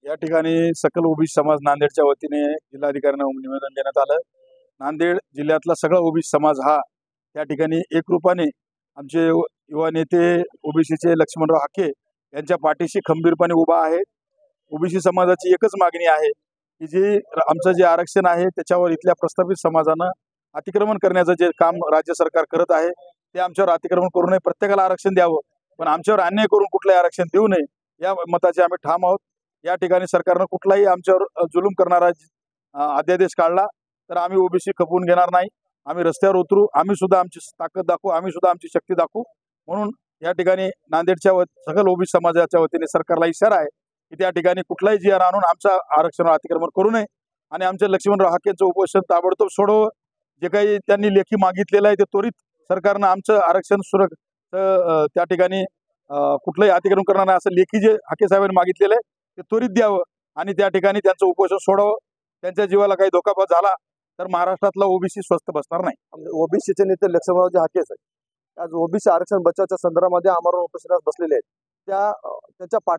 या ठिकाणी सकल ओबीसी समाज नांदेडच्या वतीने जिल्हाधिकाऱ्यांना निवेदन देण्यात आलं। नांदेड जिल्ह्यातला सगळा ओबीसी समाज हा त्या ठिकाणी एकरूपाने आमचे युवा नेते ओबीसीचे लक्ष्मणराव हाके यांच्या पाठीशी खंबीरपणे उभा आहे। ओबीसी समाजाची एकच मागणी आहे की जे आमचं जे आरक्षण आहे त्याच्यावर इथल्या प्रस्थापित समाजानं अतिक्रमण करण्याचं जे काम राज्य सरकार करत आहे ते आमच्यावर अतिक्रमण करू नये, प्रत्येकाला आरक्षण द्यावं, पण आमच्यावर अन्याय करून कुठलंही आरक्षण देऊ नये या मताचे आम्ही ठाम आहोत। या ठिकाणी सरकारनं कुठलाही आमच्यावर जुलूम करणारा अध्यादेश काढला तर आम्ही ओबीसी खपवून घेणार नाही, आम्ही रस्त्यावर उतरू, आम्ही सुद्धा आमची ताकद दाखवू, आम्ही सुद्धा आमची शक्ती दाखवू। म्हणून या ठिकाणी नांदेडच्या सकल ओबीसी समाजाच्या वतीने सरकारला इशारा आहे की त्या ठिकाणी कुठलाही जीआर आणून आमच्या आरक्षणावर अतिक्रमण करू नये आणि आमच्या लक्ष्मणराव हाकेंचं उपोषण ताबडतोब सोडवं। जे काही त्यांनी लेखी मागितलेलं आहे ते त्वरित सरकारनं आमचं आरक्षण त्या ठिकाणी कुठलंही अतिक्रमण करणार नाही असं लेखी जे हाके साहेबांनी मागितलेलं आहे ते त्वरित द्यावं आणि त्या ठिकाणी त्यांचं उपोषण सोडावं। त्यांच्या जीवाला काही धोकापत झाला तर महाराष्ट्रातला ओबीसी स्वस्थ बसणार नाही। ओबीसीचे नेते लक्ष्मणराव हाके आहेत आज ओबीसी आरक्षण बचावाच्या संदर्भामध्ये आमरण उपोषणास बसलेले आहेत।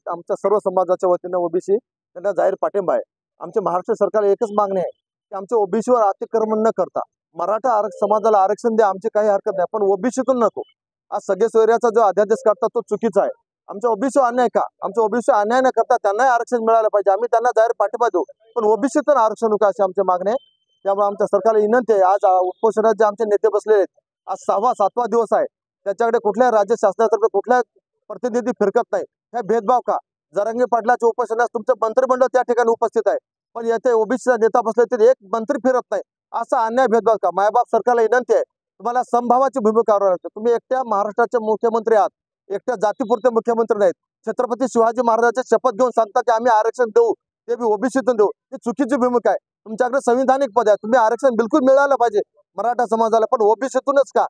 आमच्या सर्व समाजाच्या वतीने ओबीसी त्यांना जाहीर पाठिंबा आहे। आमच्या महाराष्ट्र सरकारला एकच मागणी आहे की आमच्या ओबीसीवर अतिक्रमण न करता मराठा समाजाला आरक्षण द्या, आमची काही हरकत नाही, पण ओबीसीतून नको। आज सगळे सोयऱ्याचा जो अध्यादेश काढतात तो चुकीचा आहे। आमच्या ओबीसी अन्याय का, आमच्या ओबीसी अन्याय न करता त्यांनाही आरक्षण मिळालं पाहिजे, आम्ही त्यांना जाहीर पाठिंबा देऊ, पण ओबीसीतून आरक्षण नका अशी आमची मागणी आहे। त्यामुळे आमच्या सरकारला विनंती आहे, आज उपोषणात जे आमचे नेते बसलेले आहेत, आज 6वा-7वा दिवस आहे, त्याच्याकडे कुठल्याही राज्य शासनातर्फे कुठल्याही प्रतिनिधी फिरकत नाही। हे भेदभाव का? जरांगे पाटलाच्या उपोषणास तुमचं मंत्रिमंडळ त्या ठिकाणी उपस्थित आहे, पण येथे ओबीसीचा नेता बसले तरी एक मंत्री फिरत नाही, असा अन्याय भेदभाव का? मायबाप सरकारला विनंती आहे, तुम्हाला समभावाची भूमिका करावी। तुम्ही एकट्या महाराष्ट्राचे मुख्यमंत्री आहात, एकट्या जातीपुरते मुख्यमंत्री नाहीत। छत्रपती शिवाजी महाराजांची शपथ घेऊन सांगता की आम्ही आरक्षण देऊ, ते बी ओबीसीतून देऊ, ही चुकीची भूमिका आहे। तुमच्याकडे संविधानिक पद आहे, तुम्ही आरक्षण बिलकुल मिळालं पाहिजे मराठा समाजाला, पण ओबीसीतूनच का?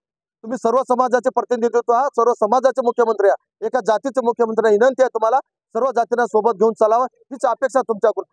तुम्ही सर्व समाजाचे प्रतिनिधित्व आहात, सर्व समाजाचे मुख्यमंत्री आहात, एका जातीचे मुख्यमंत्री। विनंती आहे तुम्हाला सर्व जातींना सोबत घेऊन चालावं, हीच अपेक्षा तुमच्याकडून।